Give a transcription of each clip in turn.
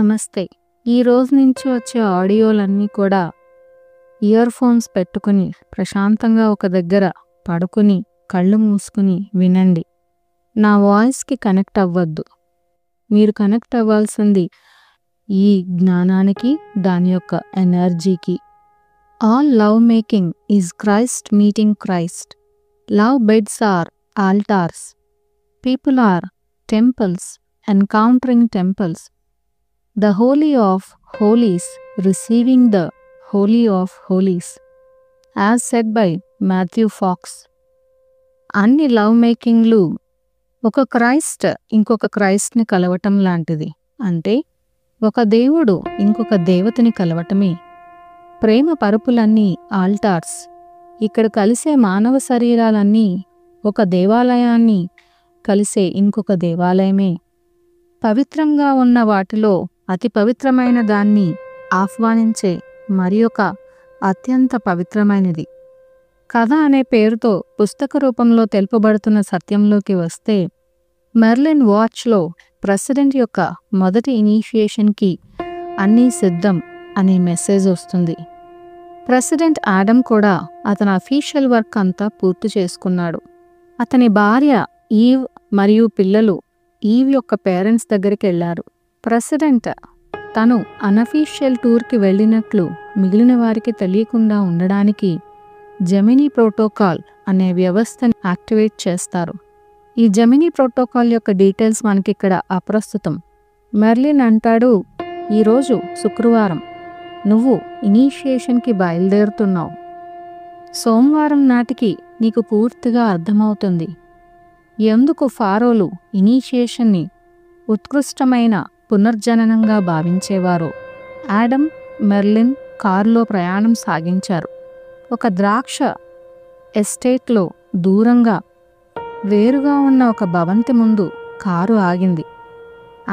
నమస్తే. ఈ రోజు నుంచి వచ్చే ఆడియోలన్నీ కూడా ఇయర్ ఫోన్స్ పెట్టుకుని ప్రశాంతంగా ఒక దగ్గర పడుకుని కళ్ళు మూసుకుని వినండి. నా వాయిస్కి కనెక్ట్ అవ్వద్దు. మీరు కనెక్ట్ అవ్వాల్సింది ఈ జ్ఞానానికి, దాని యొక్క ఎనర్జీకి. All love making is Christ meeting Christ. Love beds are altars. People are temples encountering temples. The Holy of Holies receiving the Holy of Holies, as said by Matthew Fox. అన్ని love మేకింగ్లు ఒక Christ ఇంకొక క్రైస్ట్ని కలవటం లాంటిది. అంటే ఒక దేవుడు ఇంకొక దేవతని కలవటమే. ప్రేమ పరుపులన్నీ ఆల్టార్స్. ఇక్కడ కలిసే మానవ శరీరాలన్నీ ఒక దేవాలయాన్ని కలిసే ఇంకొక దేవాలయమే. పవిత్రంగా ఉన్న వాటిలో అతి పవిత్రమైన దాన్ని ఆహ్వానించే మరి ఒక అత్యంత పవిత్రమైనది. కథ అనే పేరుతో పుస్తక రూపంలో తెలుపబడుతున్న సత్యంలోకి వస్తే, మెర్లిన్ వాచ్లో ప్రెసిడెంట్ యొక్క మొదటి ఇనీషియేషన్కి అన్నీ సిద్ధం అనే మెసేజ్ వస్తుంది. ప్రెసిడెంట్ ఆడమ్ కూడా అతని అఫీషియల్ వర్క్ అంతా పూర్తి చేసుకున్నాడు. అతని భార్య ఈవ్ మరియు పిల్లలు ఈవ్ యొక్క పేరెంట్స్ దగ్గరికి వెళ్లారు. ప్రెసిడెంట్ తను అనఫీషియల్ టూర్కి వెళ్ళినట్లు మిగిలిన వారికి తెలియకుండా ఉండడానికి జెమినీ ప్రోటోకాల్ అనే వ్యవస్థని యాక్టివేట్ చేస్తారు. ఈ జెమినీ ప్రోటోకాల్ యొక్క డీటెయిల్స్ మనకిక్కడ అప్రస్తుతం. మెర్లిన్ అంటాడు, ఈరోజు శుక్రవారం, నువ్వు ఇనీషియేషన్కి బయలుదేరుతున్నావు. సోమవారం నాటికి నీకు పూర్తిగా అర్థమవుతుంది ఎందుకు ఫారోలు ఇనీషియేషన్ని ఉత్కృష్టమైన పునర్జననంగా భావించేవారో. ఆడమ్, మెర్లిన్ కారులో ప్రయాణం సాగించారు. ఒక ద్రాక్ష ఎస్టేట్లో దూరంగా వేరుగా ఉన్న ఒక భవంతి ముందు కారు ఆగింది.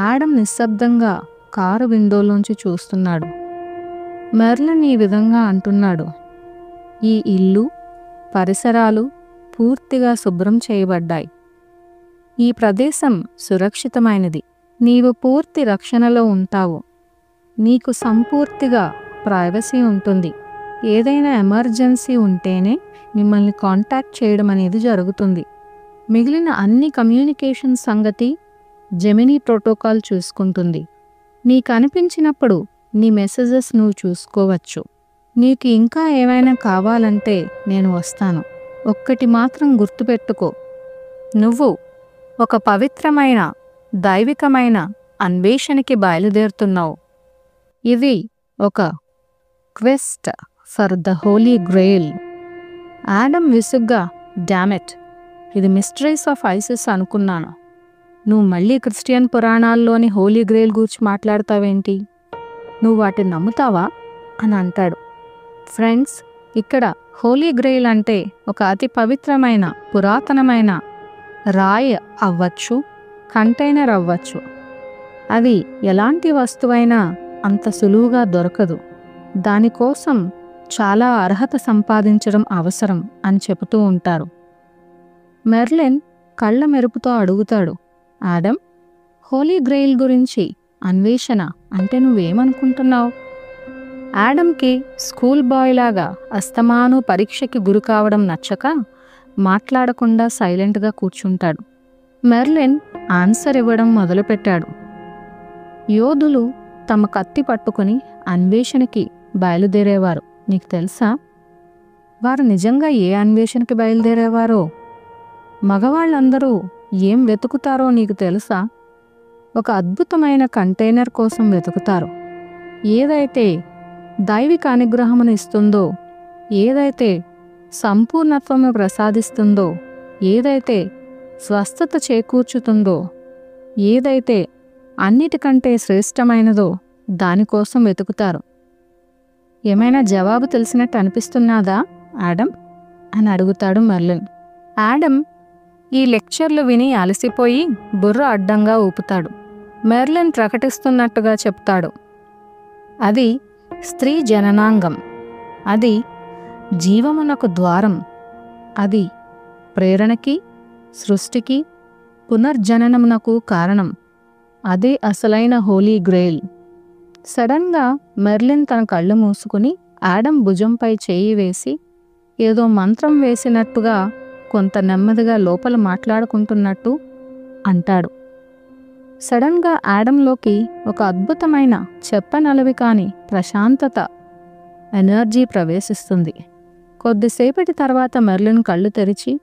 ఆడమ్ నిశ్శబ్దంగా కారు విండోలోంచి చూస్తున్నాడు. మెర్లిన్ ఈ విధంగా అంటున్నాడు, ఈ ఇల్లు, పరిసరాలు పూర్తిగా శుభ్రం చేయబడ్డాయి. ఈ ప్రదేశం సురక్షితమైనది. నీవు పూర్తి రక్షణలో ఉంటావు. నీకు సంపూర్తిగా ప్రైవసీ ఉంటుంది. ఏదైనా ఎమర్జెన్సీ ఉంటేనే మిమ్మల్ని కాంటాక్ట్ చేయడం అనేది జరుగుతుంది. మిగిలిన అన్ని కమ్యూనికేషన్ సంగతి జెమినీ ప్రోటోకాల్ చూసుకుంటుంది. నీకు అనిపించినప్పుడు నీ మెసేజెస్ నువ్వు చూసుకోవచ్చు. నీకు ఇంకా ఏమైనా కావాలంటే నేను వస్తాను. ఒక్కటి మాత్రం గుర్తుపెట్టుకో, నువ్వు ఒక పవిత్రమైన దైవికమైన అన్వేషణకి బయలుదేరుతున్నావు. ఇది ఒక క్వెస్ట్ ఫర్ ద హోలీ గ్రెయిల్. ఆడమ్ విసుగ్గా, డామెట్, ఇది మిస్టరీస్ ఆఫ్ ఐసిస్ అనుకున్నాను. నువ్వు మళ్ళీ క్రిస్టియన్ పురాణాల్లోని హోలీ గ్రెయిల్ గురించి మాట్లాడతావేంటి? నువ్వు వాటిని నమ్ముతావా అని అంటాడు. ఫ్రెండ్స్, ఇక్కడ హోలీ గ్రెయిల్ అంటే ఒక అతి పవిత్రమైన పురాతనమైన రాయి అవ్వచ్చు, కంటైనర్ అవ్వచ్చు. అది ఎలాంటి వస్తువైనా అంత సులువుగా దొరకదు. దానికోసం చాలా అర్హత సంపాదించడం అవసరం అని చెబుతూ ఉంటారు. మెర్లిన్ కళ్ళ మెరుపుతో అడుగుతాడు, ఆడమ్, హోలీ గ్రెయిల్ గురించి అన్వేషణ అంటే నువ్వేమనుకుంటున్నావు? ఆడమ్కి స్కూల్ బాయ్ లాగా అస్తమాను పరీక్షకి గురి కావడం నచ్చక మాట్లాడకుండా సైలెంట్గా కూర్చుంటాడు. మెర్లిన్ ఆన్సర్ ఇవ్వడం మొదలుపెట్టాడు. యోధులు తమ కత్తి పట్టుకుని అన్వేషణకి బయలుదేరేవారు. నీకు తెలుసా? వారు నిజంగా ఏ అన్వేషణకి బయలుదేరేవారో? మగవాళ్ళందరూ ఏం వెతుకుతారో నీకు తెలుసా? ఒక అద్భుతమైన కంటైనర్ కోసం వెతుకుతారు. ఏదైతే దైవిక అనుగ్రహమును ఇస్తుందో, ఏదైతే సంపూర్ణత్వము ప్రసాదిస్తుందో, ఏదైతే స్వస్థత చేకూర్చుతుందో, ఏదైతే అన్నిటికంటే శ్రేష్టమైనదో దానికోసం వెతుకుతారు. ఏమైనా జవాబు తెలిసినట్టు అనిపిస్తున్నాదా ఆడమ్ అని అడుగుతాడు మెర్లిన్. ఆడమ్ ఈ లెక్చర్లు విని అలసిపోయి బుర్ర అడ్డంగా ఊపుతాడు. మెర్లిన్ ప్రకటిస్తున్నట్టుగా చెప్తాడు, అది స్త్రీ జననాంగం, అది జీవమునకు ద్వారం, అది ప్రేరణకి, సృష్టికి, పునర్జననమునకు కారణం. అదే అసలైన హోలీ గ్రెయిల్. సడన్గా మెర్లిన్ తన కళ్ళు మూసుకుని యాడమ్ భుజంపై చేయి వేసి ఏదో మంత్రం వేసినట్టుగా కొంత నెమ్మదిగా లోపల మాట్లాడుకుంటున్నట్టు అంటాడు. సడన్గా యాడమ్లోకి ఒక అద్భుతమైన చెప్పనలవి కాని ప్రశాంతత, ఎనర్జీ ప్రవేశిస్తుంది. కొద్దిసేపటి తర్వాత మెర్లిన్ కళ్ళు తెరిచి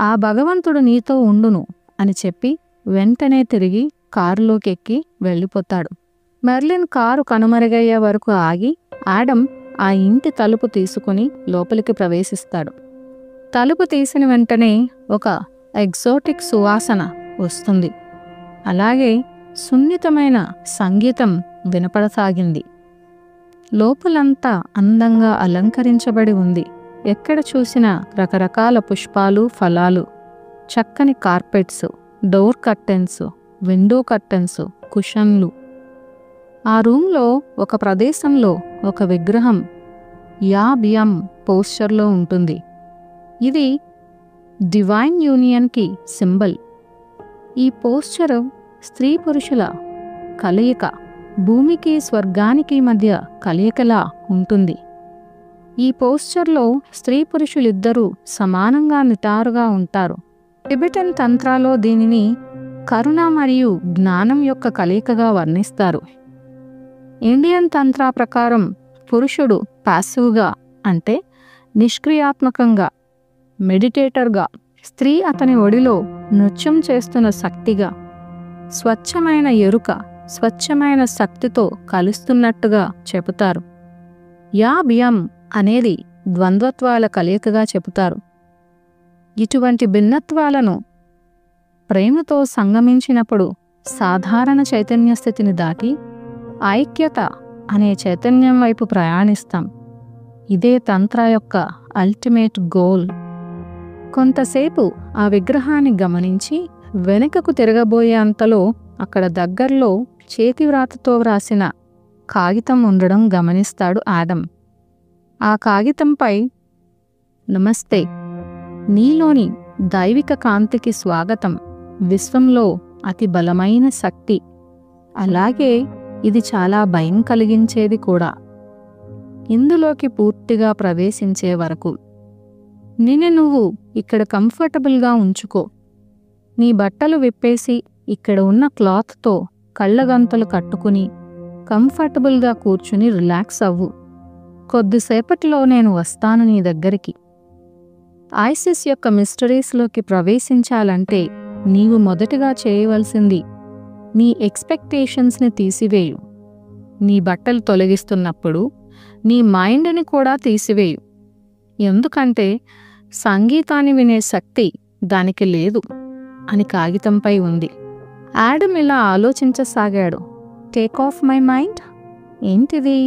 ఆ భగవంతుడు నీతో ఉండును అని చెప్పి వెంటనే తిరిగి కారులోకి ఎక్కి వెళ్ళిపోతాడు. మెర్లిన్ కారు కనుమరుగయ్యే వరకు ఆగి యాడమ్ ఆ ఇంటి తలుపు తీసుకుని లోపలికి ప్రవేశిస్తాడు. తలుపు తీసిన వెంటనే ఒక ఎగ్జోటిక్ సువాసన వస్తుంది. అలాగే సున్నితమైన సంగీతం వినపడసాగింది. లోపలంతా అందంగా అలంకరించబడి ఉంది. ఎక్కడ చూసినా రకరకాల పుష్పాలు, ఫలాలు, చక్కని carpets, door curtains, window curtains, కుషన్లు. ఆ రూమ్లో ఒక ప్రదేశంలో ఒక విగ్రహం యా బియం పోస్చర్లో ఉంటుంది. ఇది డివైన్ యూనియన్కి సింబల్. ఈ పోస్చర్ స్త్రీ పురుషుల కలయిక, భూమికి స్వర్గానికి మధ్య కలయికలా ఉంటుంది. ఈ పోస్చర్లో స్త్రీ పురుషులిద్దరూ సమానంగా నిటారుగా ఉంటారు. టిబెటన్ తంత్రాలో దీనిని కరుణ మరియు జ్ఞానం యొక్క కలయికగా వర్ణిస్తారు. ఇండియన్ తంత్రా ప్రకారం పురుషుడు పాసివ్గా అంటే నిష్క్రియాత్మకంగా, మెడిటేటర్గా, స్త్రీ అతని ఒడిలో నృత్యం చేస్తున్న శక్తిగా, స్వచ్ఛమైన ఎరుక, స్వచ్ఛమైన శక్తితో కలుస్తున్నట్టుగా చెబుతారు. యా బియం అనేది ద్వంద్వత్వాల కలయికగా చెబుతారు. ఇటువంటి భిన్నత్వాలను ప్రేమతో సంగమించినప్పుడు సాధారణ చైతన్య స్థితిని దాటి ఐక్యత అనే చైతన్యం వైపు ప్రయాణిస్తాం. ఇదే తంత్ర యొక్క అల్టిమేట్ గోల్. కొంతసేపు ఆ విగ్రహాన్ని గమనించి వెనుకకు తిరగబోయే అంతలో అక్కడ దగ్గర్లో చేతివ్రాతతో వ్రాసిన కాగితం ఉండడం గమనిస్తాడు యాడమ్. ఆ కాగితంపై నమస్తే, నీలోని దైవిక కాంతికి స్వాగతం, విశ్వంలో అతి బలమైన శక్తి, అలాగే ఇది చాలా భయం కలిగించేది కూడా. ఇందులోకి పూర్తిగా ప్రవేశించే వరకు నిన్ను నువ్వు ఇక్కడ కంఫర్టబుల్గా ఉంచుకో. నీ బట్టలు విప్పేసి ఇక్కడ ఉన్న క్లాత్తో కళ్ళగంతలు కట్టుకుని కంఫర్టబుల్గా కూర్చుని రిలాక్స్ అవ్వు. కొద్దిసేపటిలో నేను వస్తాను నీ దగ్గరికి. ఐసిస్ యొక్క మిస్టరీస్లోకి ప్రవేశించాలంటే నీవు మొదటగా చేయవలసింది నీ ఎక్స్పెక్టేషన్స్ని తీసివేయు. నీ బట్టలు తొలగిస్తున్నప్పుడు నీ మైండ్ని కూడా తీసివేయు. ఎందుకంటే సంగీతాన్ని వినే శక్తి దానికి లేదు అని కాగితంపై ఉంది. యాడమ్ ఇలా ఆలోచించసాగాడు. Take off my mind? ఏంటిది?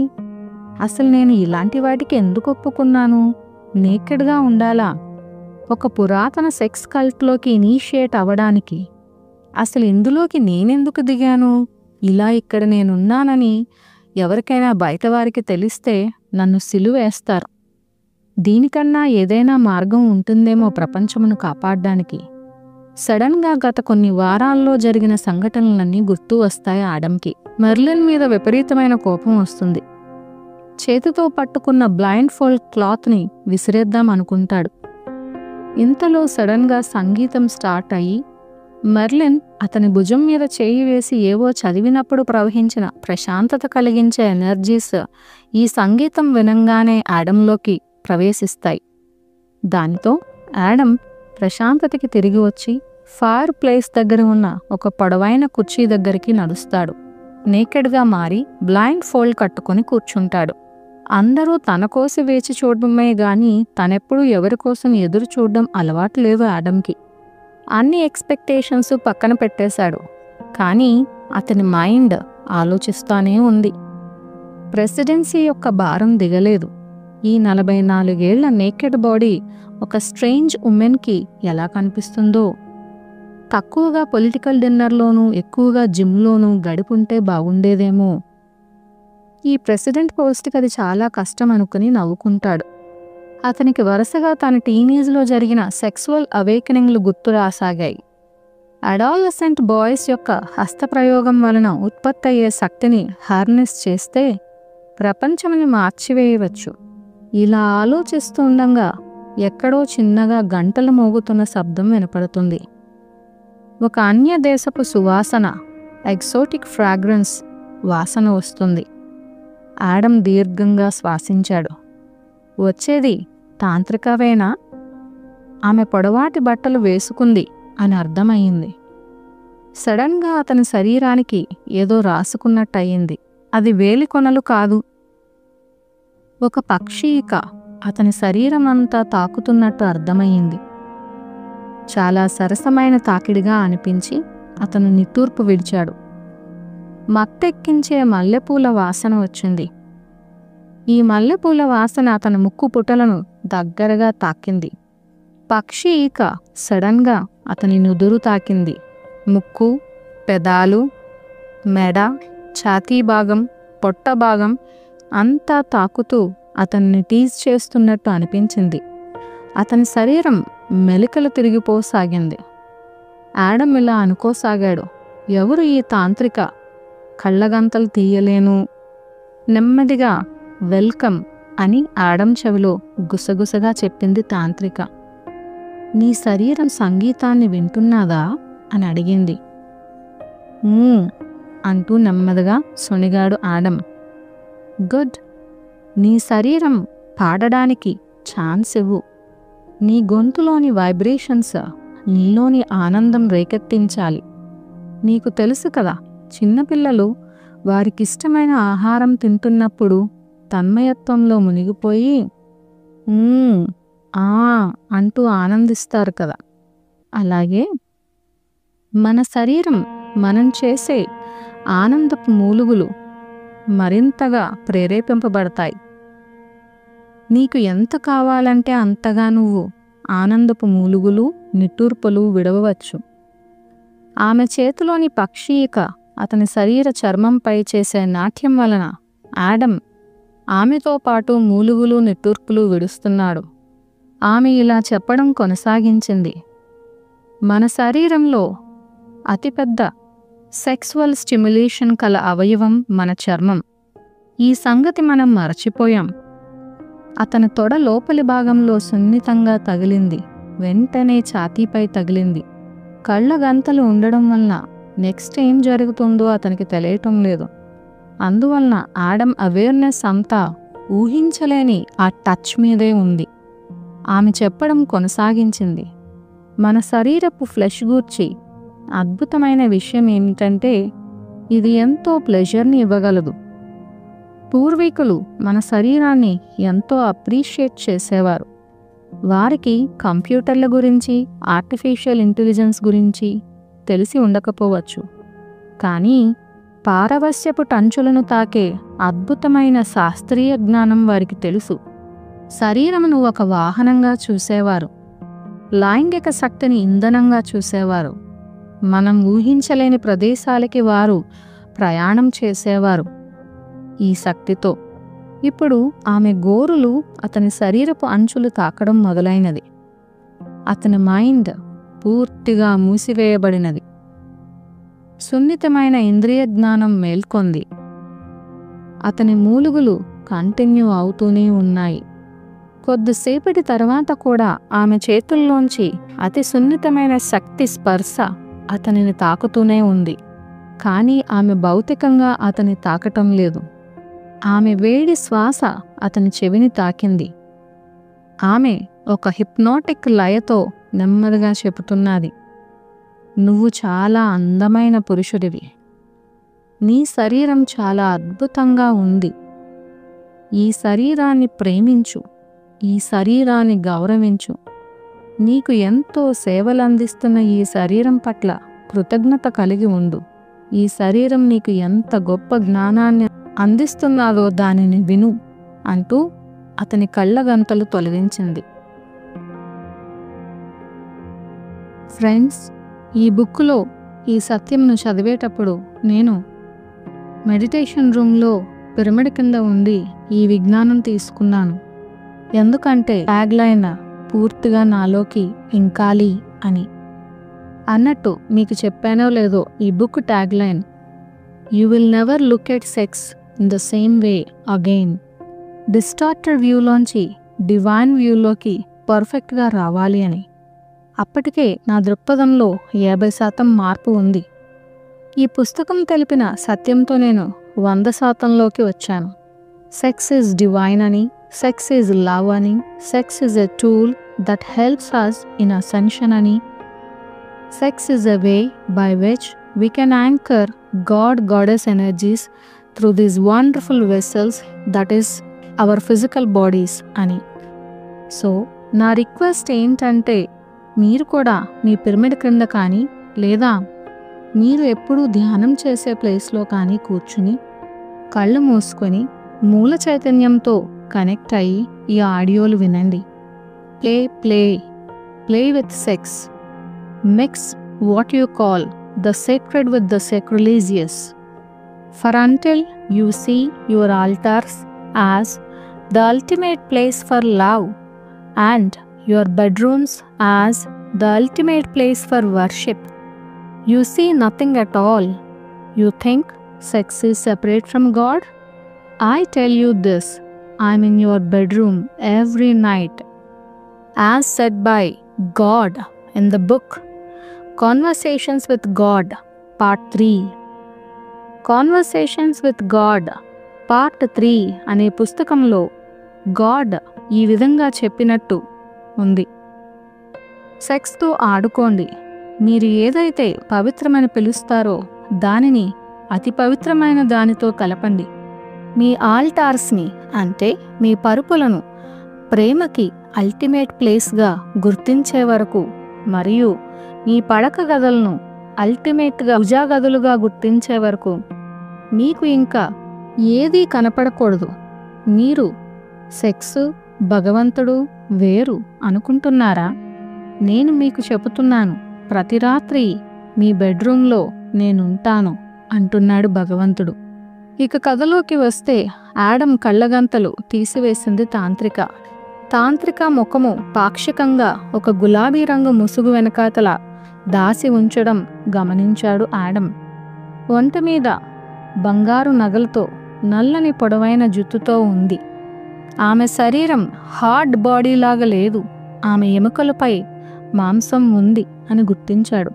అసలు నేను ఇలాంటి వాటికి ఎందుకు ఒప్పుకున్నాను? నేకెడ్గా ఉండాలా? ఒక పురాతన సెక్స్ కల్ట్లోకి ఇనీషియేట్ అవ్వడానికి అసలు ఇందులోకి నేనెందుకు దిగాను? ఇలా ఇక్కడ నేనున్నానని ఎవరికైనా బయటవారికి తెలిస్తే నన్ను సిలువేస్తారు. దీనికన్నా ఏదైనా మార్గం ఉంటుందేమో ప్రపంచమును కాపాడడానికి. సడన్గా గత కొన్ని వారాల్లో జరిగిన సంఘటనలన్నీ గుర్తు వస్తాయి యాడమ్కి. మెర్లిన్ మీద విపరీతమైన కోపం వస్తుంది. చేతితో పట్టుకున్న బ్లైండ్ ఫోల్డ్ క్లాత్ని విసిరేద్దాం అనుకుంటాడు. ఇంతలో సడన్గా సంగీతం స్టార్ట్ అయ్యి మెర్లిన్ అతని భుజం మీద చేయి వేసి ఏవో చదివినప్పుడు ప్రవహించిన ప్రశాంతత కలిగించే ఎనర్జీస్ ఈ సంగీతం వినంగానే యాడమ్లోకి ప్రవేశిస్తాయి. దానితో యాడమ్ ప్రశాంతతకి తిరిగి వచ్చి ఫైర్ ప్లేస్ దగ్గర ఉన్న ఒక పొడవైన కుర్చీ దగ్గరికి నడుస్తాడు. నేకెడ్గా మారి బ్లైండ్ ఫోల్డ్ కట్టుకుని కూర్చుంటాడు. అందరూ తన కోసం వేచి చూడడమే గాని తనెప్పుడూ ఎవరికోసం ఎదురు చూడడం అలవాటు లేదు యాడమ్కి. అన్ని ఎక్స్పెక్టేషన్స్ పక్కన పెట్టేశాడు. కానీ అతని మైండ్ ఆలోచిస్తానే ఉంది. ప్రెసిడెన్సీ యొక్క భారం దిగలేదు. ఈ 44 ఏళ్ల నేకెడ్ బాడీ ఒక స్ట్రేంజ్ ఉమెన్కి ఎలా కనిపిస్తుందో. తక్కువగా పొలిటికల్ డిన్నర్లోనూ ఎక్కువగా జిమ్లోనూ గడిపుంటే బాగుండేదేమో. ఈ ప్రెసిడెంట్ పోస్ట్కి అది చాలా కష్టం అనుకుని నవ్వుకుంటాడు. అతనికి వరుసగా తన టీనేజ్లో జరిగిన సెక్సువల్ అవేకనింగ్లు గుర్తు రాసాగాయి. అడాలసెంట్ బాయ్స్ యొక్క హస్తప్రయోగం వలన ఉత్పత్తి అయ్యే శక్తిని హార్నెస్ చేస్తే ప్రపంచంని మార్చివేయవచ్చు. ఇలా ఆలోచిస్తూ ఉండగా ఎక్కడో చిన్నగా గంటలు మోగుతున్న శబ్దం వినపడుతుంది. ఒక అన్య దేశపు సువాసన, ఎగ్జోటిక్ ఫ్రాగ్రెన్స్ వాసన వస్తుంది. ఆడమ్ దీర్ఘంగా శ్వాసించాడు. వచ్చేది తాంత్రికవేనా? ఆమె పొడవాటి బట్టలు వేసుకుంది అని అర్థమయ్యింది. సడన్గా అతని శరీరానికి ఏదో రాసుకున్నట్టయింది. అది వేలికొనలు కాదు, ఒక పక్షి ఈక అతని శరీరం అంతా తాకుతున్నట్టు అర్థమయ్యింది. చాలా సరసమైన తాకిడిగా అనిపించి అతను నిట్టూర్పు విడిచాడు. మత్తెక్కించే మల్లెపూల వాసన వచ్చింది. ఈ మల్లెపూల వాసన అతని ముక్కు పుటలను దగ్గరగా తాకింది. పక్షి ఈక సడన్గా అతని నుదురు తాకింది. ముక్కు, పెదాలు, మెడ, ఛాతీ భాగం, పొట్ట భాగం అంతా తాకుతూ అతన్ని టీజ్ చేస్తున్నట్టు అనిపించింది. అతని శరీరం మెలికలు తిరిగిపోసాగింది. ఆడమ్ ఇలా అనుకోసాగాడు, ఎవరు ఈ తాంత్రిక? కళ్ళగంతలు తీయలేను. నెమ్మదిగా వెల్కమ్ అని ఆడమ్ చెవిలో గుసగుసగా చెప్పింది తాంత్రిక. నీ శరీరం సంగీతాన్ని వింటున్నాదా అని అడిగింది. అంటూ నెమ్మదిగా సొనిగాడు ఆడమ్. గుడ్, నీ శరీరం పాడడానికి ఛాన్స్ ఇవ్వు. నీ గొంతులోని వైబ్రేషన్స్ నీలోని ఆనందం రేకెత్తించాలి. నీకు తెలుసు కదా, చిన్నపిల్లలు వారికిష్టమైన ఆహారం తింటున్నప్పుడు తన్మయత్వంలో మునిగిపోయి అంటూ ఆనందిస్తారు కదా. అలాగే మన శరీరం మనం చేసే ఆనందపు మూలుగులు మరింతగా ప్రేరేపింపబడతాయి. నీకు ఎంత కావాలంటే అంతగా నువ్వు ఆనందపు మూలుగులు, నిట్టూర్పులు విడవవచ్చు. ఆమె చేతిలోని పక్షి ఈక అతని శరీర చర్మంపై చేసే నాట్యం వలన ఆడమ్ ఆమెతో పాటు మూలుగులు, నిట్టూర్పులు విడుస్తున్నాడు. ఆమె ఇలా చెప్పడం కొనసాగించింది. మన శరీరంలో అతిపెద్ద సెక్సువల్ స్టిమ్యులేషన్ కల అవయవం మన చర్మం. ఈ సంగతి మనం మరచిపోయాం. అతని తొడ లోపలి భాగంలో సున్నితంగా తగిలింది. వెంటనే ఛాతీపై తగిలింది. కళ్ళ గంతలు ఉండడం వలన నెక్స్ట్ ఏం జరుగుతుందో అతనికి తెలియటం లేదు. అందువలన ఆడమ్ అవేర్నెస్ అంతా ఊహించలేని ఆ టచ్ మీదే ఉంది. ఆమె చెప్పడం కొనసాగించింది. మన శరీరపు ఫ్లెష్ గూర్చి అద్భుతమైన విషయం ఏమిటంటే ఇది ఎంతో ప్లెజర్ని ఇవ్వగలదు. పూర్వీకులు మన శరీరాన్ని ఎంతో అప్రిషియేట్ చేసేవారు. వారికి కంప్యూటర్ల గురించి, ఆర్టిఫిషియల్ ఇంటెలిజెన్స్ గురించి తెలిసి ఉండకపోవచ్చు. కానీ పారవస్యపు టంచులను తాకే అద్భుతమైన శాస్త్రీయ జ్ఞానం వారికి తెలుసు. శరీరమును ఒక వాహనంగా చూసేవారు. లైంగిక శక్తిని ఇంధనంగా చూసేవారు. మనం ఊహించలేని ప్రదేశాలకి వారు ప్రయాణం చేసేవారు ఈ శక్తితో. ఇప్పుడు ఆమె గోరులు అతని శరీరపు అంచులు తాకడం మొదలైనది. అతని మైండ్ పూర్తిగా మూసివేయబడినది. సున్నితమైన ఇంద్రియ జ్ఞానం మేల్కొంది. అతని మూలుగులు కంటిన్యూ అవుతూనే ఉన్నాయి. కొద్దిసేపటి తర్వాత కూడా ఆమె చేతుల్లోంచి అతి సున్నితమైన శక్తి స్పర్శ అతనిని తాకుతూనే ఉంది. కానీ ఆమె భౌతికంగా అతని తాకటం లేదు. ఆమె వేడి శ్వాస అతని చెవిని తాకింది. ఆమె ఒక హిప్నోటిక్ లయతో నెమ్మదిగా చెబుతున్నది, నువ్వు చాలా అందమైన పురుషుడివి. నీ శరీరం చాలా అద్భుతంగా ఉంది. ఈ శరీరాన్ని ప్రేమించు. ఈ శరీరాన్ని గౌరవించు. నీకు ఎంతో సేవలందిస్తున్న ఈ శరీరం పట్ల కృతజ్ఞత కలిగి ఉండు. ఈ శరీరం నీకు ఎంత గొప్ప జ్ఞానాన్ని అందిస్తున్నాదో దానిని విను అంటూ అతని కళ్ళగంతలు తొలగించింది. ఫ్రెండ్స్, ఈ బుక్కులో ఈ సత్యంను చదివేటప్పుడు నేను మెడిటేషన్ రూమ్లో పిరమిడ్ కింద ఉండి ఈ విజ్ఞానం తీసుకున్నాను. ఎందుకంటే ట్యాగ్లైన్ పూర్తిగా నాలోకి ఇంకాలి అని. అన్నట్టు మీకు చెప్పానో లేదో ఈ book tagline you will never look at sex in the same way again. Distorted వ్యూలోంచి డివైన్ వ్యూలోకి పర్ఫెక్ట్గా రావాలి అని. అప్పటికే నా దృక్పథంలో 50% మార్పు ఉంది. ఈ పుస్తకం తెలిపిన సత్యంతో నేను 100%లోకి వచ్చాను. సెక్స్ ఈజ్ డివైన్ అని, సెక్స్ ఈజ్ లవ్ అని, sex is a tool that helps us in ascension అని, sex is a way by which we can anchor God goddess energies through these wonderful vessels that is our physical bodies అని. So నా request ఏంటంటే మీరు కూడా మీ pyramid క్రింద కానీ లేదా మీరు ఎప్పుడూ ధ్యానం చేసే ప్లేస్లో కానీ కూర్చుని కళ్ళు మూసుకొని మూల చైతన్యంతో కనెక్ట్ అయ్యి ఈ ఆడియోలు వినండి. Play play play with sex. Mix what you call the sacred with the sacrilegious. For until you see your altars as the ultimate place for love and your bedrooms as the ultimate place for worship, you see nothing at all. You think sex is separate from God? I tell you this, I'm in your bedroom every night. As said by God in the book Conversations with God, Part 3. Conversations with God, Part 3 అనే పుస్తకంలో God ఈ విధంగా చెప్పినట్టు ఉంది. సెక్స్తో ఆడుకోండి. మీరు ఏదైతే పవిత్రమని పిలుస్తారో దానిని అతి పవిత్రమైన దానితో కలపండి. మీ ఆల్టార్స్ని అంటే మీ పరుపులను ప్రేమకి అల్టిమేట్ ప్లేస్గా గుర్తించే వరకు మరియు మీ పడక గదులను అల్టిమేట్గా పూజా గదులుగా గుర్తించే వరకు మీకు ఇంకా ఏదీ కనపడకూడదు. మీరు సెక్స్, భగవంతుడు వేరు అనుకుంటున్నారా? నేను మీకు చెబుతున్నాను, ప్రతి రాత్రి మీ బెడ్రూమ్లో నేనుంటాను అంటున్నాడు భగవంతుడు. ఇక కథలోకి వస్తే ఆడమ్ కళ్ళగంతలు తీసివేసింది తాంత్రిక. తాంత్రిక ముఖము పాక్షికంగా ఒక గులాబీ రంగు ముసుగు వెనకాతల దాసి ఉంచడం గమనించాడు ఆడమ్. ఒంటి మీద బంగారు నగలతో నల్లని పొడవైన జుట్టుతో ఉంది. ఆమె శరీరం హార్డ్ బాడీలాగా లేదు. ఆమె ఎముకలపై మాంసం ఉంది అని గుర్తించాడు.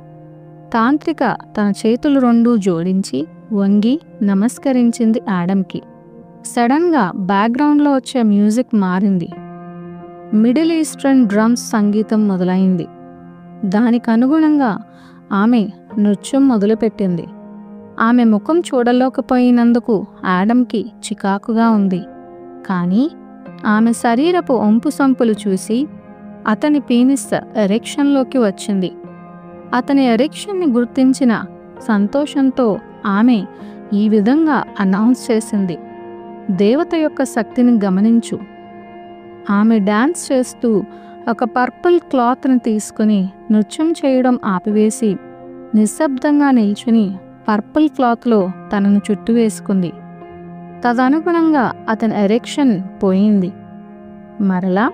తాంత్రిక తన చేతులు రెండూ జోడించి వంగి నమస్కరించింది ఆడమ్కి. సడన్గా బ్యాక్గ్రౌండ్లో వచ్చే మ్యూజిక్ మారింది. మిడిల్ ఈస్టర్న్ డ్రమ్స్ సంగీతం మొదలైంది. దానికి అనుగుణంగా ఆమె నృత్యం మొదలుపెట్టింది. ఆమె ముఖం చూడలేకపోయినందుకు ఆడమ్కి చికాకుగా ఉంది. కానీ ఆమె శరీరపు ఒంపు సంపులు చూసి అతని పీనిస్ ఎరెక్షన్లోకి వచ్చింది. అతని ఎరెక్షన్ని గుర్తించిన సంతోషంతో ఆమె ఈ విధంగా అనౌన్స్ చేసింది, దేవత యొక్క శక్తిని గమనించు. ఆమె డాన్స్ చేస్తూ ఒక పర్పుల్ క్లాత్ని తీసుకుని నృత్యం చేయడం ఆపివేసి నిశ్శబ్దంగా నిల్చుని పర్పుల్ క్లాత్లో తనను చుట్టు వేసుకుంది. తదనుగుణంగా అతని ఎరెక్షన్ పోయింది. మరలా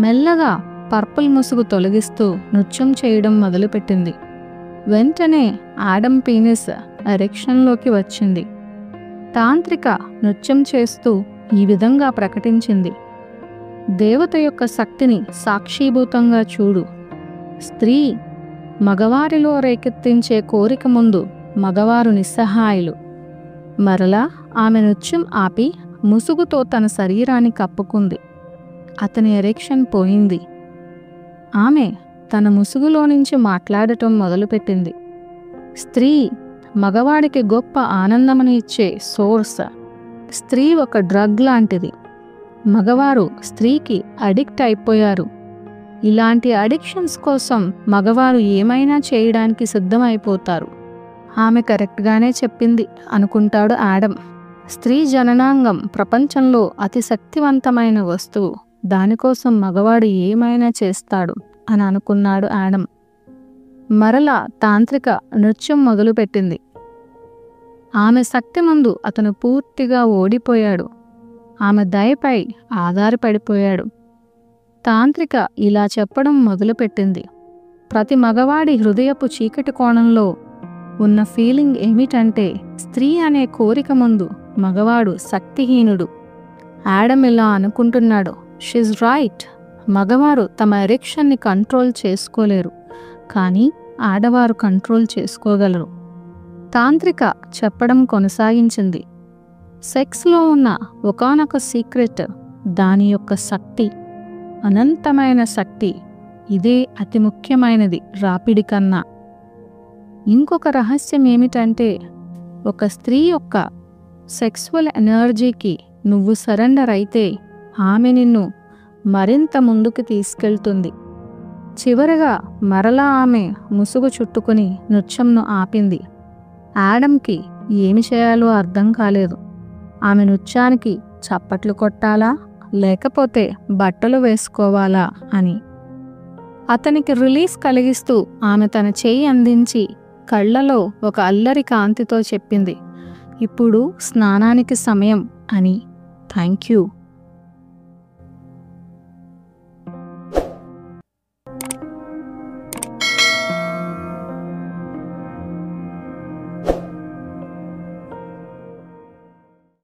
మెల్లగా పర్పుల్ ముసుగు తొలగిస్తూ నృత్యం చేయడం మొదలుపెట్టింది. వెంటనే ఆడమ్ పీనిస్ ఎరెక్షన్లోకి వచ్చింది. తాంత్రిక నృత్యం చేస్తూ ఈ విధంగా ప్రకటించింది, దేవత యొక్క శక్తిని సాక్షీభూతంగా చూడు. స్త్రీ మగవారిలో రేకెత్తించే కోరిక ముందు మగవారు నిస్సహాయులు. మరలా ఆమె నృత్యం ఆపి ముసుగుతో తన శరీరాన్ని కప్పుకుంది. అతని ఎరెక్షన్ పోయింది. ఆమె తన ముసుగులో నుంచి మాట్లాడటం మొదలుపెట్టింది. స్త్రీ మగవాడికి గొప్ప ఆనందమును ఇచ్చే సోర్స్. స్త్రీ ఒక డ్రగ్ లాంటిది. మగవారు స్త్రీకి అడిక్ట్ అయిపోయారు. ఇలాంటి అడిక్షన్స్ కోసం మగవారు ఏమైనా చేయడానికి సిద్ధమైపోతారు. ఆమె కరెక్ట్గానే చెప్పింది అనుకుంటాడు ఆడమ్. స్త్రీ జననాంగం ప్రపంచంలో అతి శక్తివంతమైన వస్తువు. దానికోసం మగవాడు ఏమైనా చేస్తాడు అని అనుకున్నాడు ఆడమ్. మరలా తాంత్రిక నృత్యం మొదలుపెట్టింది. ఆమె శక్తి ముందు అతను పూర్తిగా ఓడిపోయాడు. ఆమె దయపై ఆధారపడిపోయాడు. తాంత్రిక ఇలా చెప్పడం మొదలుపెట్టింది, ప్రతి మగవాడి హృదయపు చీకటి కోణంలో ఉన్న ఫీలింగ్ ఏమిటంటే, స్త్రీ అనే కోరిక ముందు మగవాడు శక్తిహీనుడు. యాడమ్ ఇలా అనుకుంటున్నాడు, షీజ్ రైట్. మగవారు తమ ఎరెక్షన్ని కంట్రోల్ చేసుకోలేరు, కానీ ఆడవారు కంట్రోల్ చేసుకోగలరు. తాంత్రిక చెప్పడం కొనసాగించింది, సెక్స్లో ఉన్న ఒకానొక సీక్రెట్, దాని యొక్క శక్తి, అనంతమైన శక్తి. ఇదే అతి ముఖ్యమైనది రాపిడి కన్నా. ఇంకొక రహస్యం ఏమిటంటే, ఒక స్త్రీ యొక్క సెక్సువల్ ఎనర్జీకి నువ్వు సరెండర్ అయితే ఆమె నిన్ను మరింత ముందుకు తీసుకెళ్తుంది. చివరగా మరలా ఆమె ముసుగు చుట్టుకుని నృత్యంను ఆపింది. యాడమ్కి ఏమి చేయాలో అర్థం కాలేదు. ఆమె నృత్యానికి చప్పట్లు కొట్టాలా, లేకపోతే బట్టలు వేసుకోవాలా అని. అతనికి రిలీఫ్ కలిగిస్తూ ఆమె తన చేయి అందించి కళ్ళలో ఒక అల్లరి కాంతితో చెప్పింది, ఇప్పుడు స్నానానికి సమయం అని. Thank you.